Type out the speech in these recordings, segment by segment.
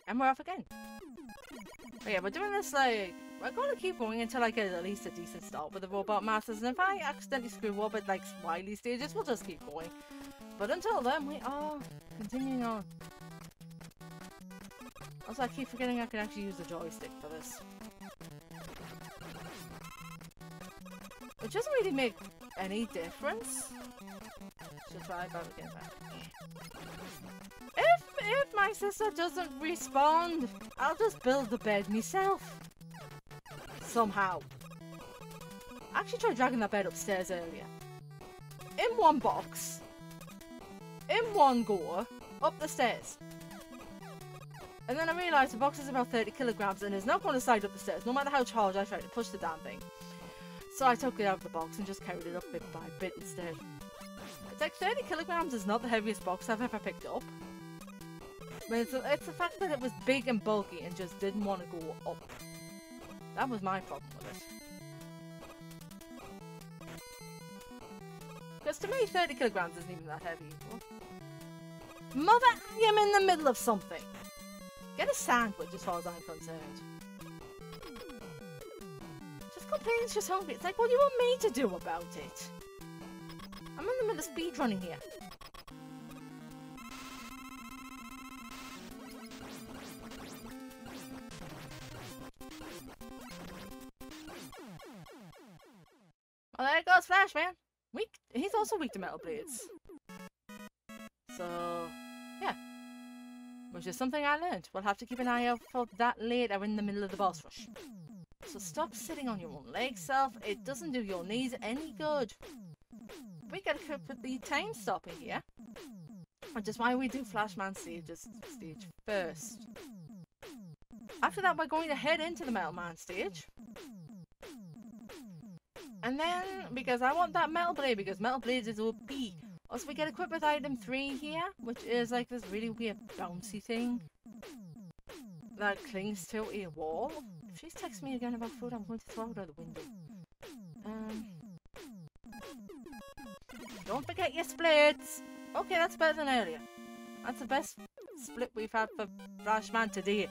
And we're off again. But yeah, we're doing this like... We're going to keep going until I get at least a decent start with the Robot Masters. And if I accidentally screw up at like Wily stages, we'll just keep going. But until then, we are continuing on. Also, I keep forgetting I can actually use the joystick for this. Which doesn't really make any difference. Should try that again. If my sister doesn't respond, I'll just build the bed myself. Somehow. I actually tried dragging that bed upstairs earlier. In one box. In one go. Up the stairs. And then I realised the box is about 30 kilograms and is not going to slide up the stairs, no matter how hard I try to push the damn thing. So I took it out of the box and just carried it up bit by bit instead. It's like 30 kilograms is not the heaviest box I've ever picked up. But it's the fact that it was big and bulky and just didn't want to go up. That was my problem with it. Because to me, 30 kilograms isn't even that heavy. Mother, I am in the middle of something. Get a sandwich as far as I'm concerned. Just complains she's hungry. It's like, what do you want me to do about it? I'm in the middle of speedrunning here. Oh, there goes Flash, man. Weak. He's also weak to metal blades. So, yeah. Which is something I learned. We'll have to keep an eye out for that later in the middle of the boss rush. So stop sitting on your own legs, self. It doesn't do your knees any good. We gotta put the time stopper here. Which is why we do Flashman stage first. After that, we're going to head into the Metal Man stage. And then, because I want that Metal Blade, because Metal Blades is OP. Also, we get equipped with item 3 here, which is like this really weird bouncy thing that clings to a wall. If she's texting me again about food, I'm going to throw it out the window. Don't forget your splits! Okay, that's better than earlier. That's the best split we've had for Flashman today.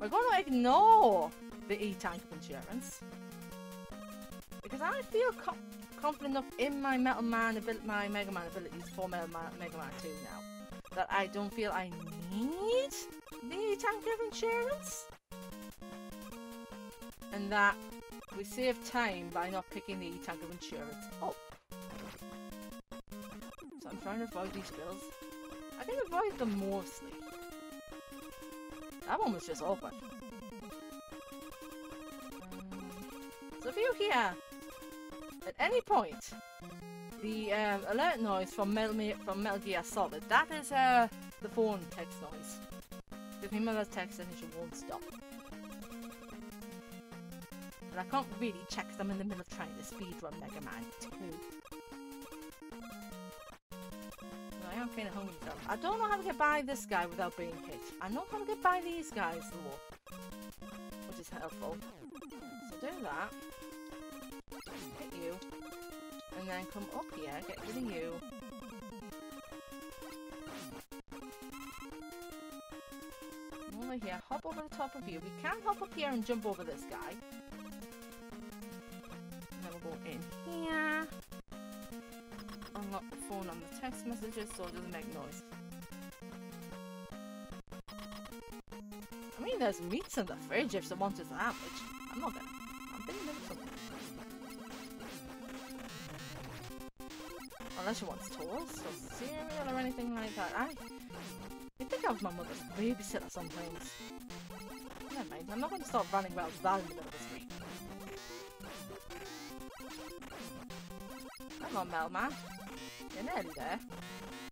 We're going to ignore the E-Tank of Insurance. Because I feel confident enough in my Metal Man my Mega Man abilities for Mega Man 2 now. That I don't feel I need the E-Tank of Insurance. And that we save time by not picking the E-Tank of Insurance up. So I'm trying to avoid these bills. I can avoid them mostly. That one was just open. So if you hear at any point the alert noise from Metal Gear Solid, that is the phone text noise. Because my mother's texting and she won't stop. And I can't really check because I'm in the middle of trying to speedrun Mega Man 2. I am kind of hungry though. I don't know how to get by this guy without being hit. I know how to get by these guys though, which is helpful. So do that. Hit you. And then come up here, get rid of you. Come over here, hop over the top of you. We can hop up here and jump over this guy. And then we'll go in here. Unlock the phone on the text messages so it doesn't make noise. I mean, there's meats in the fridge if someone wants a sandwich. I'm not gonna. I'm in the middle of something. Unless she wants toast or cereal or anything like that. I think I was my mother's babysitter sometimes. Never mind, I'm not going to start running around that in the middle of the street. Come on, Melman. You're nearly there.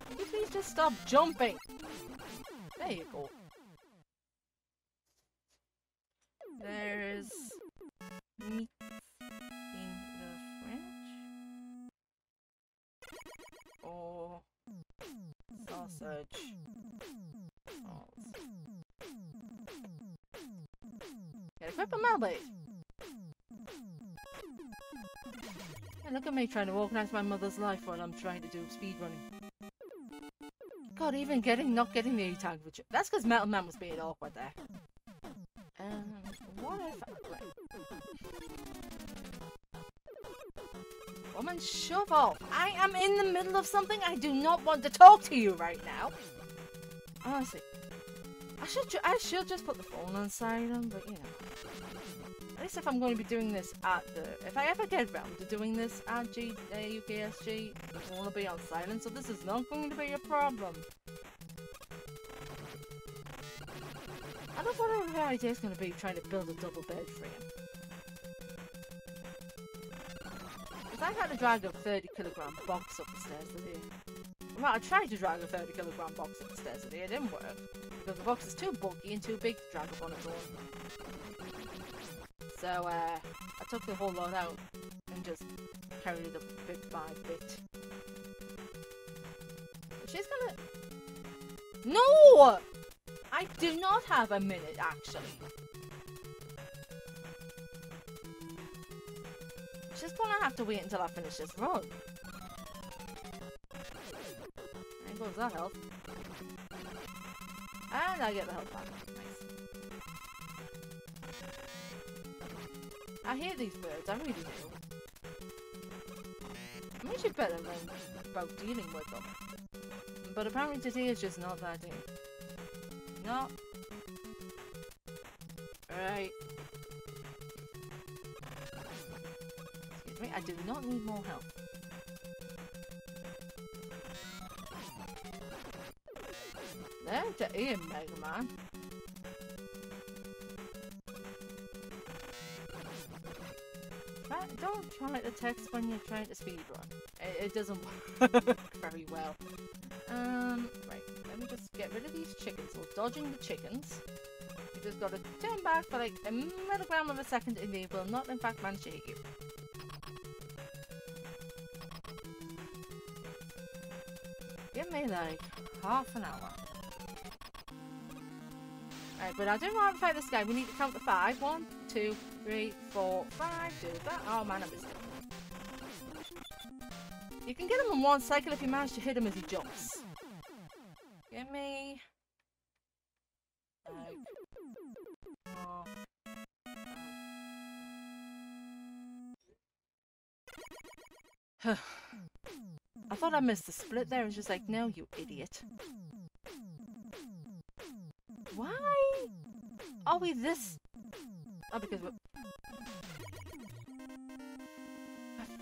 Can you please just stop jumping? There you go. There's meat in the fridge. Or sausage. Get equip a Melblade. Hey, look at me trying to organise my mother's life while I'm trying to do speedrunning. god, even not getting the E-tag. That's because Metal Man was being awkward there. What if... Right. Woman, shove off. I am in the middle of something. I do not want to talk to you right now. Honestly. I should just put the phone on silent, but you know. At least if I'm going to be doing this at the... If I ever get around to doing this at UKSG, I want to be on silent, so this is not going to be a problem. I don't know what her idea is going to be trying to build a double bed for him. Because I had to drag a 30-kilogram box up the stairs today. Well, I tried to drag a 30-kilogram box up the stairs today, it didn't work. Because the box is too bulky and too big to drag up on its own. So, I took the whole lot out and just carried it up bit by bit. She's gonna... No! I do not have a minute, actually. She's gonna have to wait until I finish this run. There goes that health. And I get the health back. Nice. I hate these birds, I really do. I'm actually better than about dealing with them. But apparently today is just not that day. No. Right. Excuse me, I do not need more help. There to Ian, Mega Man. Don't try to text when you're trying to speedrun. It doesn't work very well. Right, let me just get rid of these chickens. We're dodging the chickens. You just gotta turn back for like a milligram of a second and they will not in fact manage to hit you. Give me like half an hour. Right, but I don't want to fight this guy. We need to count to 5. 1, 2, 3, 4, 5. Do that. Oh man, I missed it. You can get him in one cycle if you manage to hit him as he jumps. Give me... Oh. I thought I missed the split there. It's just like, no, you idiot. Why are we this? Oh, because we're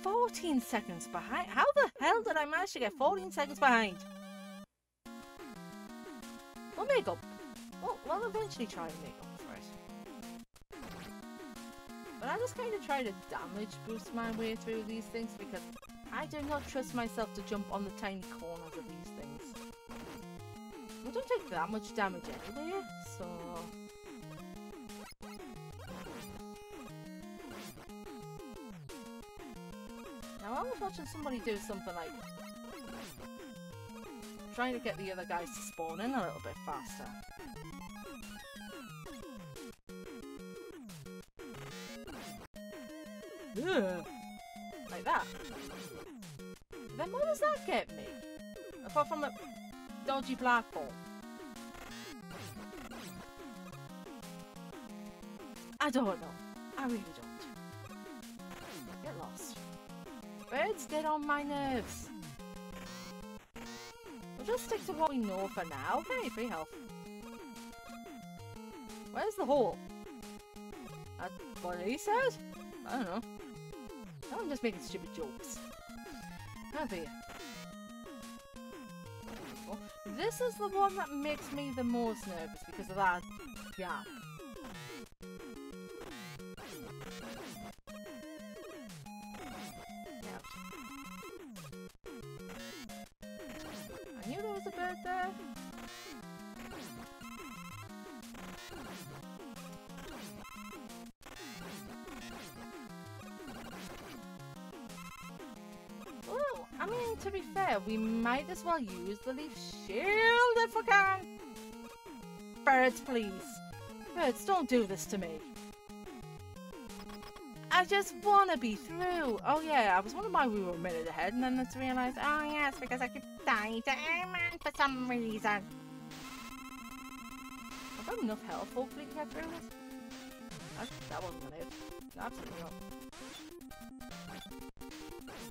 14 seconds behind. How the hell did I manage to get 14 seconds behind? We'll make up. We'll eventually try and make up for it. But I just kind of try to damage boost my way through these things because I do not trust myself to jump on the tiny corners of these things. I don't take that much damage anyway, so... Now I was watching somebody do something like... trying to get the other guys to spawn in a little bit faster. Ugh. Like that. Then what does that get me? Apart from a dodgy platform. I don't know. I really don't. Get lost. Birds get on my nerves. We'll just stick to what we know for now. Okay, free health. Where's the hole? That's what he said? I don't know. I'm just making stupid jokes. Oh dear. Well, this is the one that makes me the most nervous because of that gap. I knew there was a bird there. Well, I mean, to be fair, we might as well use the leaf shield if we can. Birds, please. Birds, don't do this to me. I just want to be through. Oh yeah, I was wondering why we were a minute ahead, and then let's realize, oh yeah, it's because I keep dying to Airman for some reason. I've got enough health, hopefully, to get through this. That wasn't an it. Absolutely not.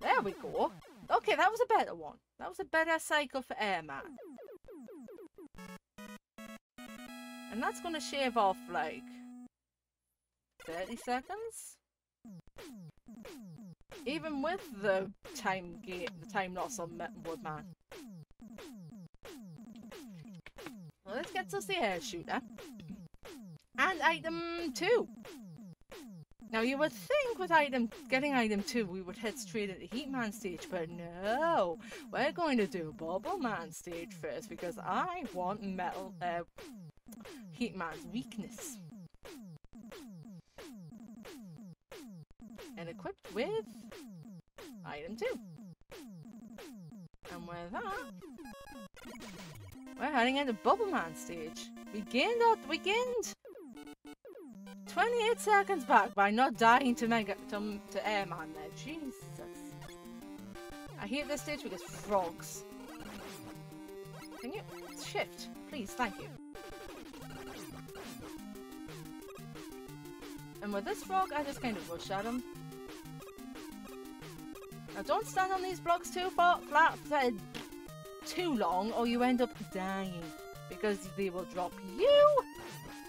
There we go. Okay, that was a better one. That was a better cycle for Airman. And that's going to shave off, like, 30 seconds? Even with the time loss on Woodman. Well, this gets us the air shooter. And item 2. Now you would think with getting item 2 we would head straight into Heatman stage, but no. We're going to do Bubble Man stage first because I want Heatman's weakness. And equipped with item 2. And with that, we're heading into Bubble Man stage. We gained 28 seconds back by not dying to Airman there. Jesus. I hate this stage because frogs. Can you shift? Please, thank you. And with this frog, I just kind of rush at him. Now don't stand on these blocks too long or you end up dying. Because they will drop you,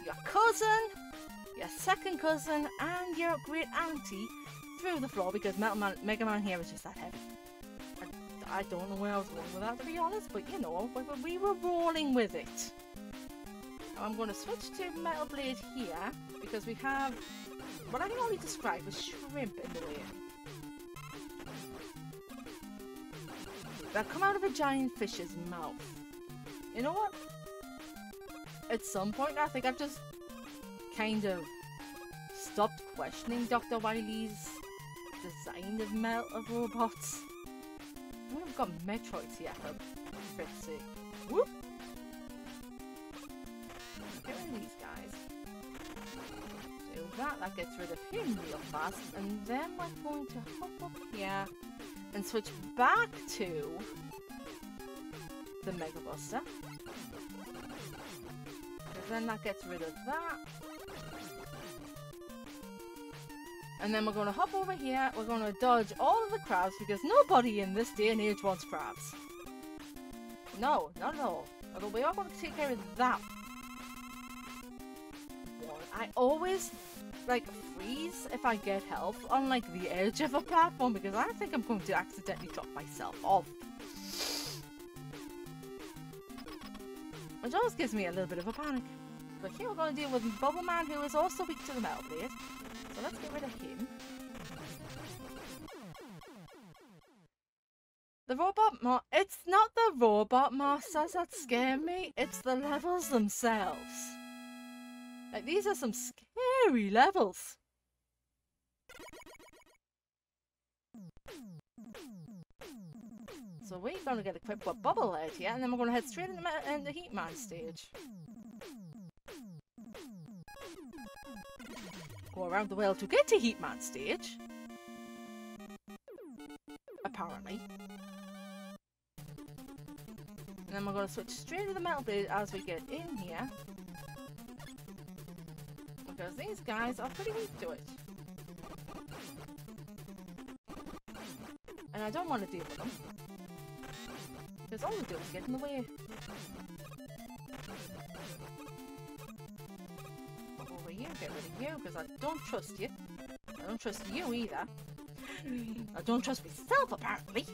your cousin, your second cousin, and your great auntie through the floor because Mega Man here is just that heavy. I don't know where I was going with that, to be honest, but you know, we were rolling with it. Now I'm going to switch to Metal Blade here because we have what I can only describe as shrimp in the way. That come out of a giant fish's mouth. You know what? At some point, I think I've just kind of stopped questioning Dr. Wily's design of robots. I mean, we've got Metroids here, for frick's sake. Whoop! Get rid of these guys. Do that gets rid of him real fast. And then we're going to hop up here and switch back to the Mega Buster. Then that gets rid of that. And then we're going to hop over here. We're going to dodge all of the crabs because nobody in this day and age wants crabs. No, not at all. Although we are going to take care of that one. I always, like, freeze if I get health on, like, the edge of a platform because I think I'm going to accidentally drop myself off. Which always gives me a little bit of a panic. But here we're going to deal with Bubble Man, who is also weak to the Metal Blade. So let's get rid of him. The robot it's not the robot masters that scare me, it's the levels themselves. Like, these are some scary levels. So we're going to get equipped with Bubble Head here, and then we're going to head straight into the Heatman stage. Go around the world to get to Heatman stage. Apparently. And then we're going to switch straight to the Metal Blade as we get in here. Because these guys are pretty weak to it. And I don't want to deal with them. Because all we do is get in the way. Over you, get rid of you, because I don't trust you. I don't trust you either. I don't trust myself, apparently.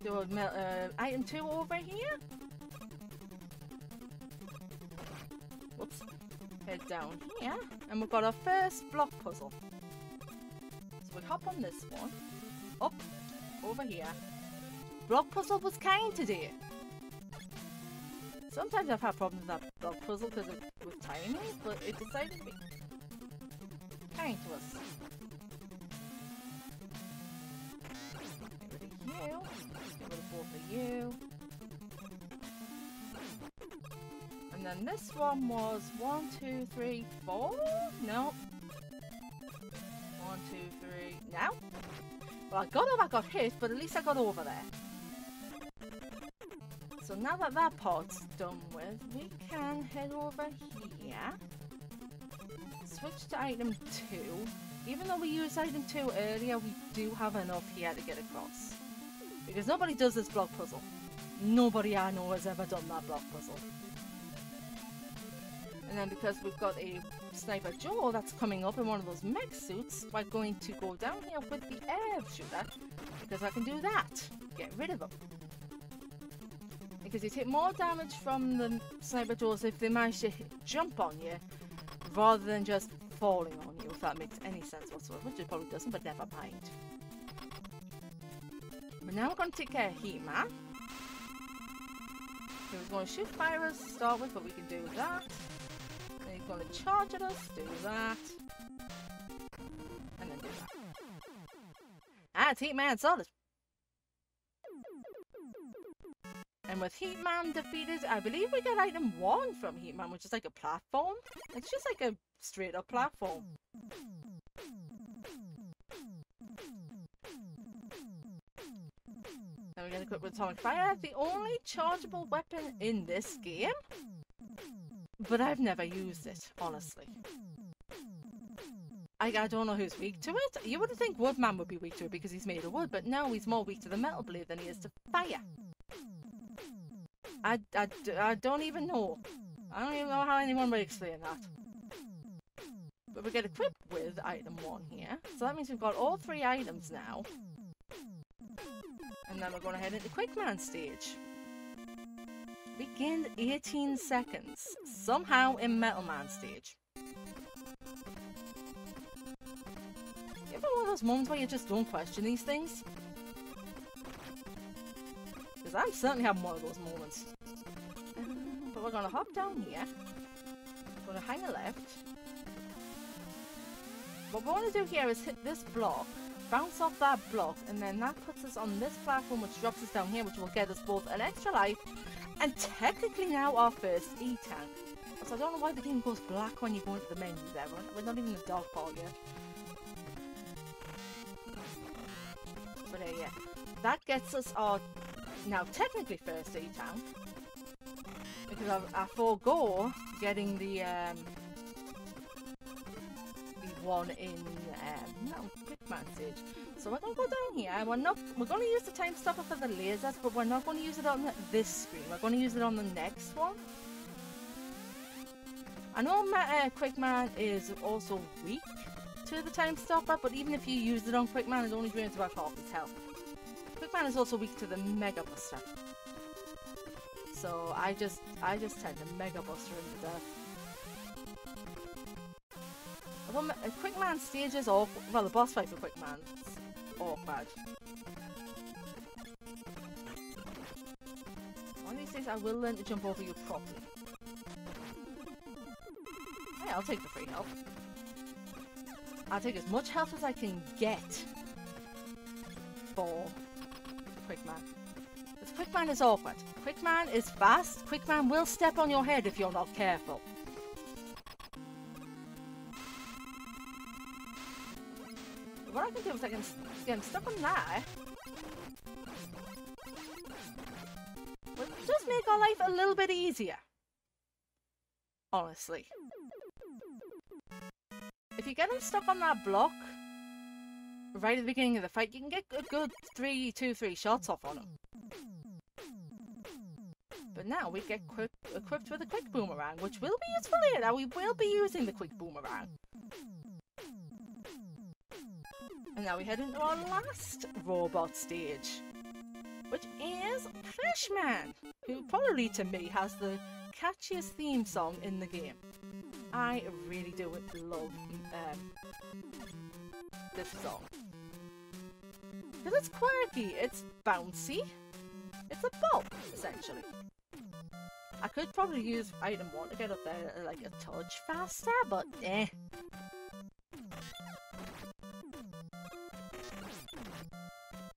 Do item 2 over here. Whoops. Head down here, and we've got our first block puzzle. So we hop on this one. Up, over here. Block puzzle was kind today. Sometimes I've had problems with that block puzzle because it was tiny, but it decided to be kind to us. Get rid of you. Get rid of both of you. And then this one was 1, 2, 3, 4? No. 2, 3. Now? Well, I got over, I got hit, but at least I got over there. So now that that part's done with, we can head over here. Switch to item 2. Even though we used item 2 earlier, we do have enough here to get across. Because nobody does this block puzzle. Nobody I know has ever done that block puzzle. And then because we've got a Sniper Joe that's coming up in one of those mech suits, we're going to go down here with the air shooter. Because I can do that. Get rid of them. Because you take more damage from the Sniper Joes if they manage to jump on you, rather than just falling on you, if that makes any sense whatsoever, which it probably doesn't, but never mind. But now we're going to take care of He-Man. He was going to shoot fire us to start with, but we can do that. Then he's going to charge at us, do that. And then do that. Ah, it's He-Man solid. And with He-Man defeated, I believe we get item 1 from He-Man, which is like a platform. It's just like a straight up platform. Then we get equipped with Atomic Fire, the only chargeable weapon in this game. But I've never used it, honestly. I don't know who's weak to it. You would think Woodman would be weak to it because he's made of wood, but no, he's more weak to the metal blade than he is to fire. I don't even know. I don't even know how anyone would explain that. But we get equipped with item 1 here. So that means we've got all 3 items now. And then we're going to head into Quick Man stage. We gained 18 seconds. Somehow in Metal Man stage. You ever one of those moments where you just don't question these things? Because I'm certainly having one of those moments. But we're going to hop down here. We're going to hang a left. What we want to do here is hit this block, bounce off that block, and then that puts us on this platform, which drops us down here, which will get us both an extra life and technically now our first E-tank. So I don't know why the game goes black when you go into the menu there. We're not even in the dark part yet. But yeah, that gets us our now technically first E-tank. Because I forego getting the one in Quick Man stage. So we're gonna go down here. We're gonna use the time stopper for the lasers, but we're not gonna use it on this screen. We're gonna use it on the next one. I know Quick Man is also weak to the time stopper, but even if you use it on Quick Man, it only drains about half his health. Quick Man is also weak to the Mega Buster. So I just tend to Mega Buster him to death. Well, Quick Man stages are awkward. Well, the boss fight for Quick Man's awkward. One of these days I will learn to jump over you properly. Hey, I'll take the free health. I'll take as much health as I can get for Quick Man. Because Quick Man is awkward. Quick Man is fast. Quick Man will step on your head if you're not careful. What I can do is I can get him stuck on that. But it does make our life a little bit easier. Honestly. If you get him stuck on that block right at the beginning of the fight, you can get a good 2-3 shots off on him. But now we get equipped with a quick boomerang, which will be useful here. Now we will be using the quick boomerang. And now we head into our last robot stage, which is Crashman, who probably to me has the catchiest theme song in the game. I really do love this song. Because it's quirky, it's bouncy, it's a bop, essentially. I could probably use item 1 to get up there like a touch faster, but eh.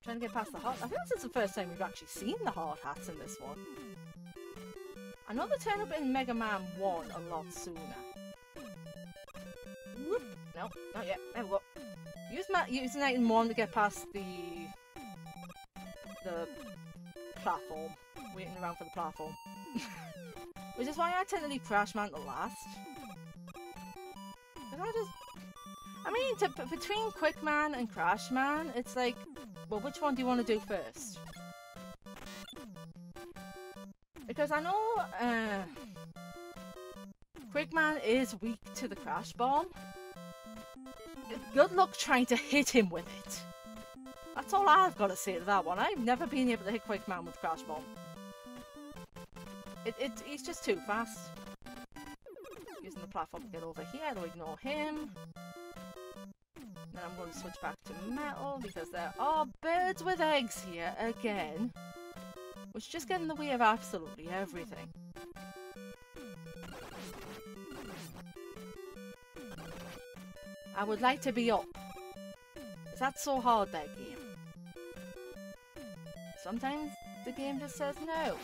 Trying to get past the heart. I think this is the first time we've actually seen the hard hats in this one. I know they turn up in Mega Man 1 a lot sooner. Whoop. No, not yet. There we go. Use an item 1 to get past the platform. Waiting around for the platform. Which is why I tend to leave Crash Man to last. I mean, between Quick Man and Crash Man, it's like, well, which one do you want to do first? Because I know Quick Man is weak to the Crash Bomb. Good luck trying to hit him with it. That's all I've got to say to that one. I've never been able to hit Quick Man with Crash Bomb. He's just too fast. Using the platform to get over here to ignore him. Then I'm going to switch back to metal because there are birds with eggs here again. Which just get in the way of absolutely everything. I would like to be up. Is that so hard, that game? Sometimes the game just says no.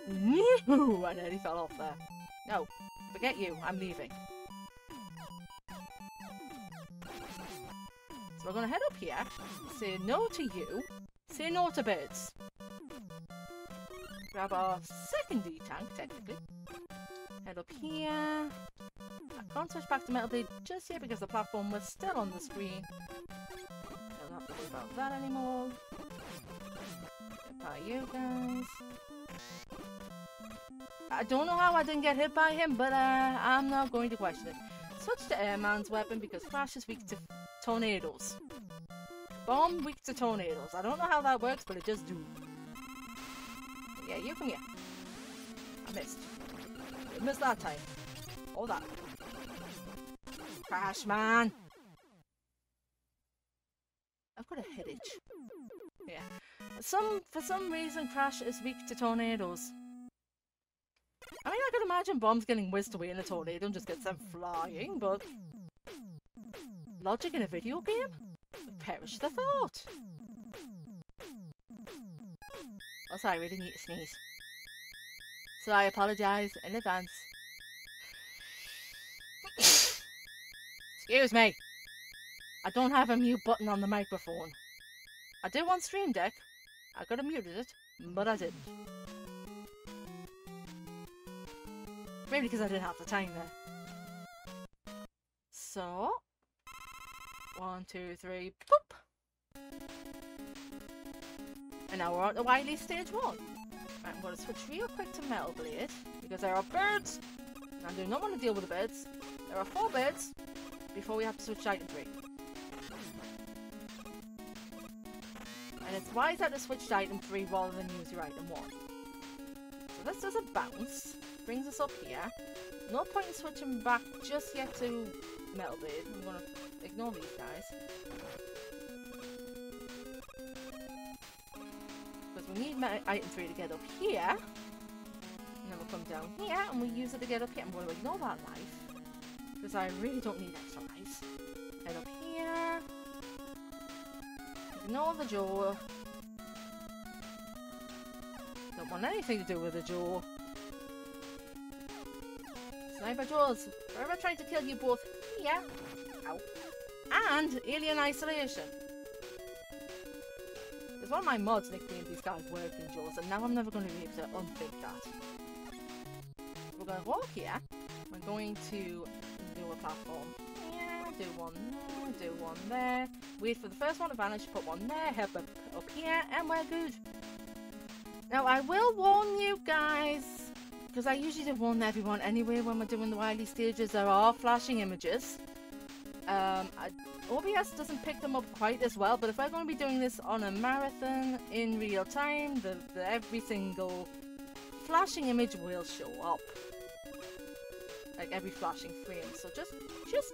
No! I nearly fell off there. No, forget you, I'm leaving. So we're gonna head up here, say no to you, say no to birds. Grab our second D-tank, technically. Head up here. I can't switch back to Metal Blade just yet because the platform was still on the screen. Don't have to worry about that anymore. Get by you guys. I don't know how I didn't get hit by him, but I'm not going to question it. Switch to Airman's weapon because Crash is weak to tornadoes. Bomb weak to tornadoes. I don't know how that works, but it just do. Yeah, you come here. I missed. You missed that time. Or that. Crash Man! I've got a headache. Yeah. For some reason, Crash is weak to tornadoes. I mean, I can imagine bombs getting whisked away in a tornado and just get sent flying, but... logic in a video game? Perish the thought! Oh, sorry, I really need to sneeze. So I apologise in advance. Excuse me! I don't have a mute button on the microphone. I did on Stream Deck. I could have muted it, but I didn't. Maybe because I didn't have the time there. So... 1, 2, 3, poop! And now we're on to Wily Stage 1. Right, I'm going to switch real quick to Metal Blade, because there are birds! And I do not want to deal with the birds. There are 4 birds, before we have to switch to item 3. And it's wiser to switch to item 3 rather than use your item 1. So this does a bounce, brings us up here. No point in switching back just yet to Metal Blade. I'm going to ignore these guys. Because we need item 3 to get up here. And then we'll come down here and we use it to get up here. I'm going to ignore that life. Because I really don't need extra lives. Head up here. Ignore the jaw. Don't want anything to do with the jaw. Sniper jaws. Forever trying to kill you both here. Ow. And alien isolation. There's one of my mods nicknamed these guys working jaws, and now I'm never going to be able to unpick that. We're going to walk here. We're going to do a platform. Yeah, do one there, do one there. Wait for the first one to vanish, put one there, help up here, and we're good. Now I will warn you guys, because I usually do warn everyone anyway when we're doing the Wily stages, there are flashing images. OBS doesn't pick them up quite as well, but if we're going to be doing this on a marathon in real time, every single flashing image will show up. Like every flashing frame, so just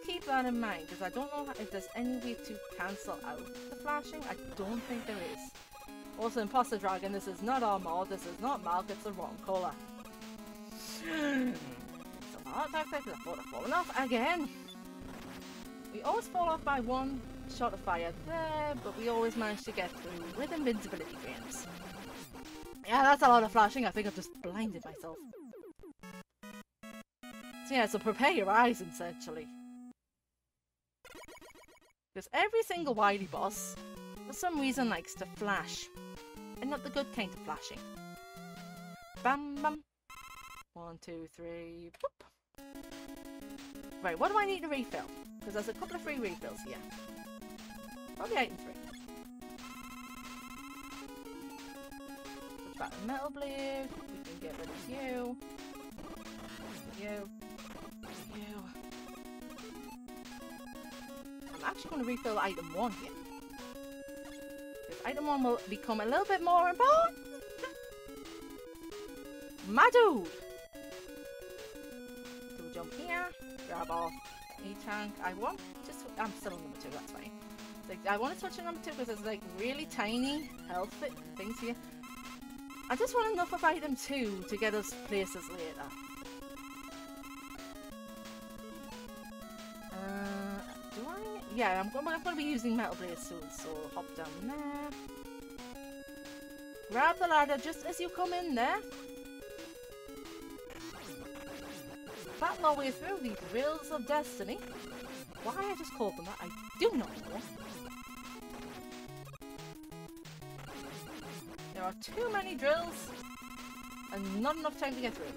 keep that in mind, because I don't know if there's any way to cancel out the flashing. I don't think there is. Also, Imposter Dragon, this is not our mod, this is not Malk, it's the wrong colour. So heart attack because I thought I'd fallen off again. We always fall off by one shot of fire there, but we always manage to get through with invincibility frames. Yeah, that's a lot of flashing. I think I've just blinded myself. So yeah, so prepare your eyes, essentially. Because every single Wily boss, for some reason, likes to flash. And not the good kind of flashing. Bam, bam. 1, 2, 3, boop. Right, what do I need to refill? Because there's a couple of free refills here. Probably item 3. Switch back to Metal Blade. We can get rid of you. You. I'm actually going to refill item 1 here. Because item 1 will become a little bit more important. My dude! So jump here, grab off E-Tank. I'm still on number 2, that's fine. Like, I want to touch on number 2 because there's like really tiny health things here. I just want enough of item 2 to get us places later. Do I? Yeah, I'm going to be using Metal Blade soon, so hop down there. Grab the ladder just as you come in there. Battle our way through these Rails of Destiny. Why I just called them that, I do not know. There are too many drills and not enough time to get through.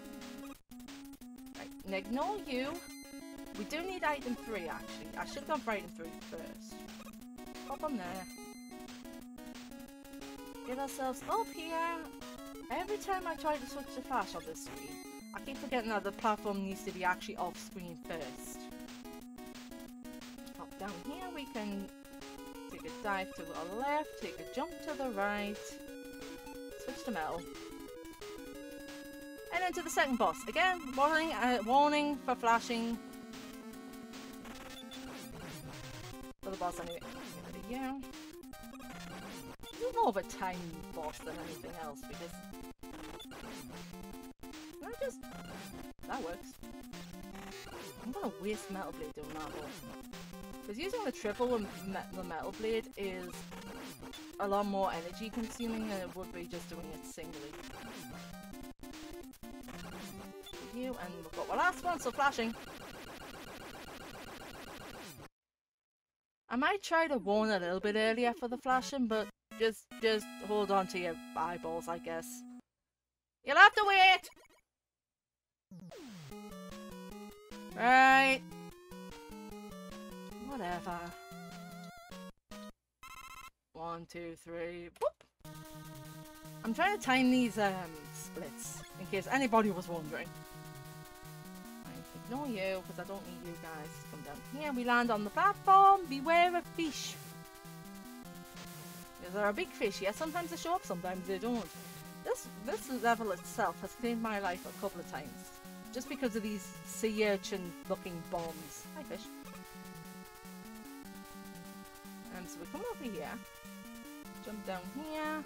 Right, ignore you. We do need item 3 actually. I should have gone for item 3 first. Hop on there. Get ourselves up here. Every time I try to switch to flash on this screen, I keep forgetting that the platform needs to be actually off screen first. Hop down here, we can take a dive to our left, take a jump to the right, switch to metal. And then to the second boss. Again, warning for flashing. For the boss anyway. Get rid of you. He's more of a tiny boss than anything else because that works. I'm gonna waste Metal Blade doing that though. Because using the triple with the Metal Blade is a lot more energy consuming than it would be just doing it singly. You, and we've got our last one, so flashing. I might try to warn a little bit earlier for the flashing, but just hold on to your eyeballs, I guess. You'll have to wait! Right. Whatever. 1, 2, 3. Boop. I'm trying to time these splits in case anybody was wondering. I ignore you because I don't need you guys to come down here. We land on the platform. Beware of fish. There are big fish here. Sometimes they show up, sometimes they don't. This level itself has saved my life a couple of times. Just because of these sea urchin looking bombs. Hi fish. So we come over here. Jump down here.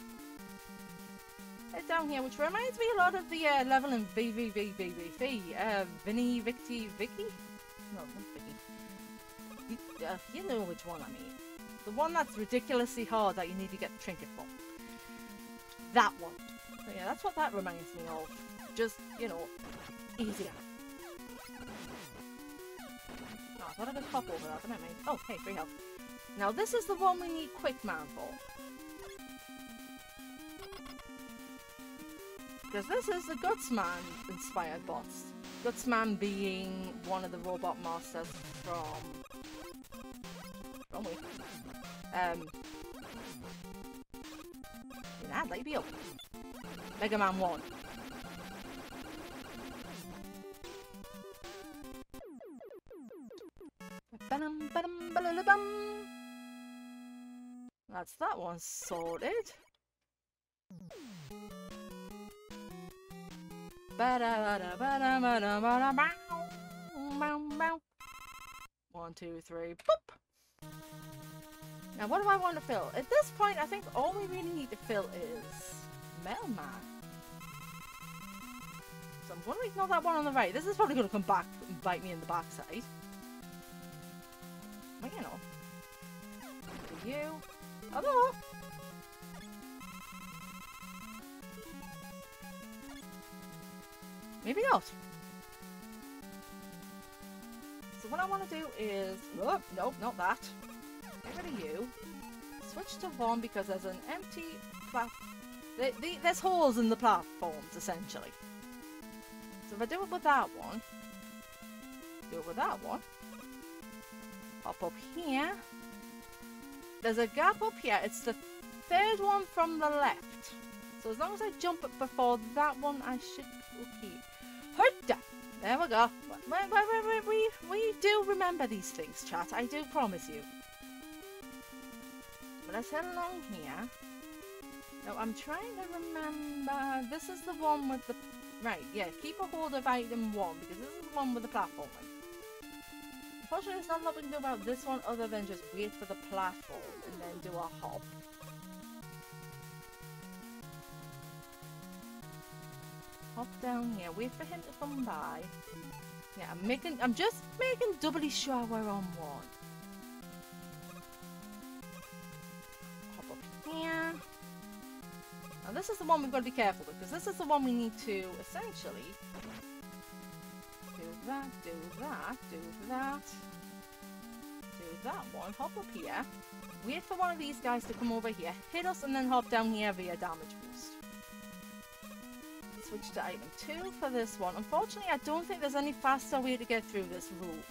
Head down here, which reminds me a lot of the level in VVVVV. Vinny, Vicky? No, not Vicky. You know which one I mean. The one that's ridiculously hard that you need to get the trinket for. That one. So yeah, that's what that reminds me of. Just, you know, easier. Oh, I thought I could hop over that, didn't I? Oh, hey, free health. Now this is the one we need Quick Man for. Because this is the Gutsman inspired boss. Gutsman being one of the robot masters from... Wrong way. I'd like to be up. Mega Man 1. That's that one sorted. 1, 2, 3, boop! Now what do I want to fill? At this point I think all we really need to fill is Metal Man. So I'm going to ignore that one on the right. This is probably going to come back and bite me in the backside. Well, you know. For you. Hello? Maybe not. what I want to do is... Oh, nope, not that. Get rid of you. Switch to 1 because there's an empty there's holes in the platforms, essentially. So if I do it with that one, do it with that one, hop up here. There's a gap up here. It's the third one from the left. So as long as I jump it before that one, I should be okay. Hurta! There we go. We do remember these things, chat. I do promise you. But let's head along here. Now, I'm trying to remember... This is the one with the... Right, yeah. Keep a hold of item 1, because this is the one with the platforming. Unfortunately, there's not a lot we can do about this one other than just wait for the platform and then do a hop. Hop down here. Wait for him to come by. Yeah, I'm just making doubly sure we're on one. Hop up here. Now this is the one we've got to be careful with, because this is the one we need to essentially do that, do that, do that, do that one, hop up here, wait for one of these guys to come over here, hit us, and then hop down here via damage boost. Switch to item 2 for this one. Unfortunately, I don't think there's any faster way to get through this room,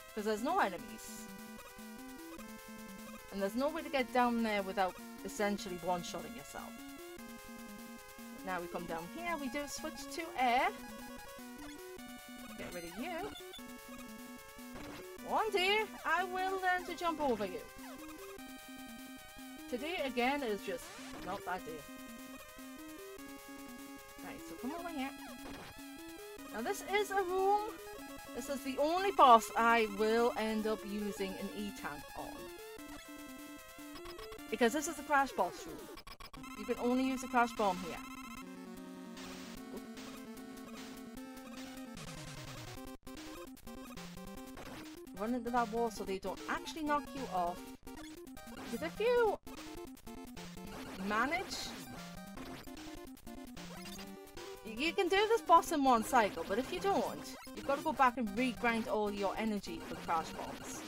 because there's no enemies. And there's no way to get down there without essentially one-shotting yourself. Now we come down here, we do switch to air. Get rid of you. One day, I will learn to jump over you. Today, again, is just not that day. Right, so come over here. Now this is a room. This is the only boss I will end up using an E-tank on. Because this is the crash boss room. You can only use the crash bomb here. Run into that wall so they don't actually knock you off. Because if you manage... You can do this boss in one cycle, but if you don't, you've got to go back and regrind all your energy for crash bombs.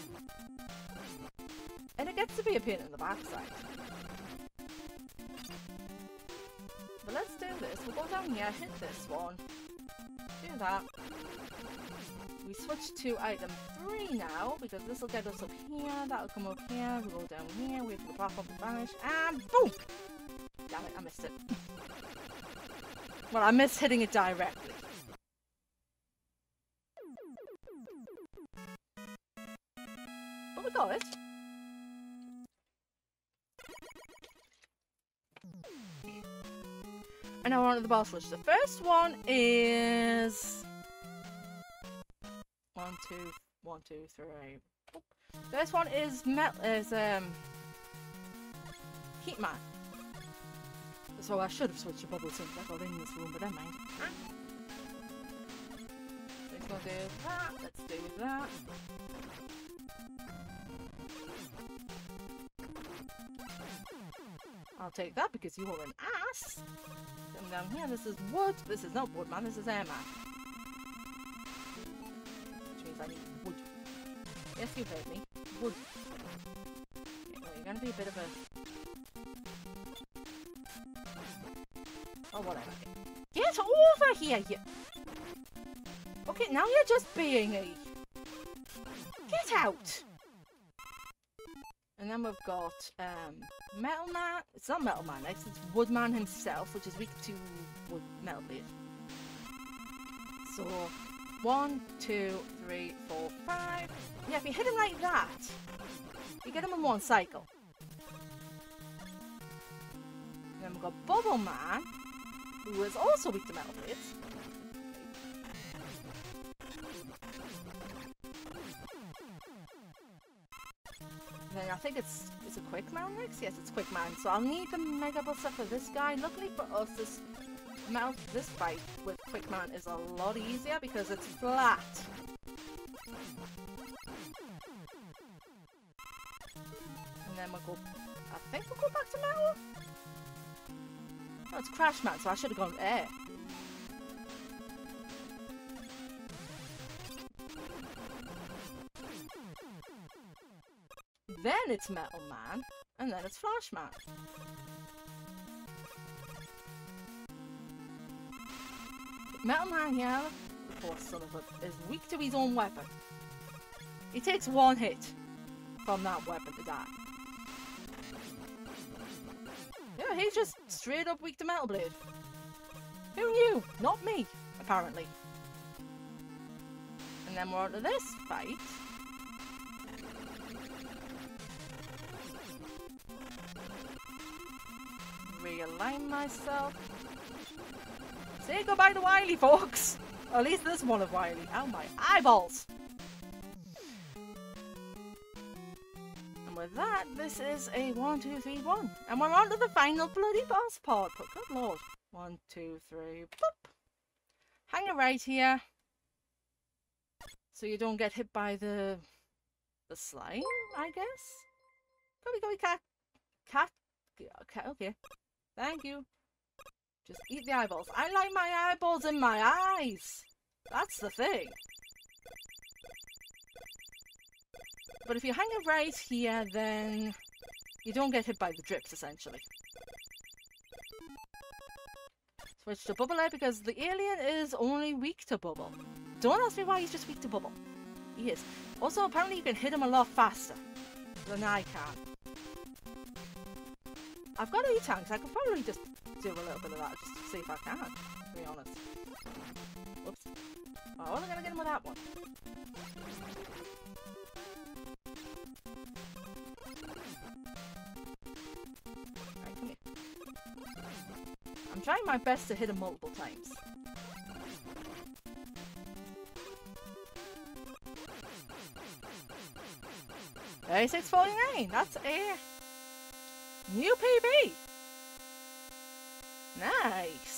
And it gets to be a pain in the backside. But let's do this. We'll go down here, hit this one. Do that. We switch to item 3 now, because this will get us up here, that'll come up here, we'll go down here, wait for the platform to vanish, and boom! Damn it, I missed it. Well, I missed hitting it directly. But we got it. And now we're on to the boss rush. The first one is... 1, 2, 3. Oh. First one is Heatman. So I should have switched to bubble since I got in this room, but never mind. Let's go do that. Let's do that. I'll take that because you are an ass. Come down here. This is wood. This is not wood, man. This is air, man. I need wood. Yes, you heard me. Wood. Okay, well, you're gonna be a bit of a... Oh, whatever. Get over here, you... Okay, now you're just being a... Get out! And then we've got, Metal Man. It's not Metal Man next, it's Woodman himself, which is weak to wood metal blade. So... 1, 2, 3, 4, 5. Yeah, if you hit him like that, you get him in one cycle. And then we've got Bubble Man, who is also weak to metal blades. And then I think it's a Quick Man next? Yes, it's Quick Man. So I'll need the Mega Buster for this guy. Luckily for us, this fight with Quick Man is a lot easier because it's flat. And then we'll go... I think we'll go back to Metal? No, it's Crash Man, so I should have gone air. then it's Metal Man, and then it's Flash Man. Metal Man here, the poor son of a, is weak to his own weapon. He takes one hit from that weapon to die. Yeah, he's just straight up weak to Metal Blade. Who knew? Not me, apparently. And then we're on to this fight. Realign myself. Say goodbye to Wily, folks! Or at least this one of Wily. Ow, my eyeballs! And with that, this is a 1, 2, 3, 1. And we're on to the final bloody boss part. But good lord. 1, 2, 3, boop! Hang it right here. So you don't get hit by the slime, I guess? Go, cat. Cat. Okay. Thank you. Just eat the eyeballs. I like my eyeballs in my eyes. That's the thing. But if you hang it right here, then you don't get hit by the drips, essentially. Switch to Bubble Air because the alien is only weak to Bubble. Don't ask me why he's just weak to Bubble. He is. Also, apparently you can hit him a lot faster than I can. I've got E-tanks. I could probably just do a little bit of that just to see if I can, to be honest. Oops. Oh, I wasn't going to get him with that one. Right, come here. I'm trying my best to hit him multiple times. $36.49. That's a new PB. Nice.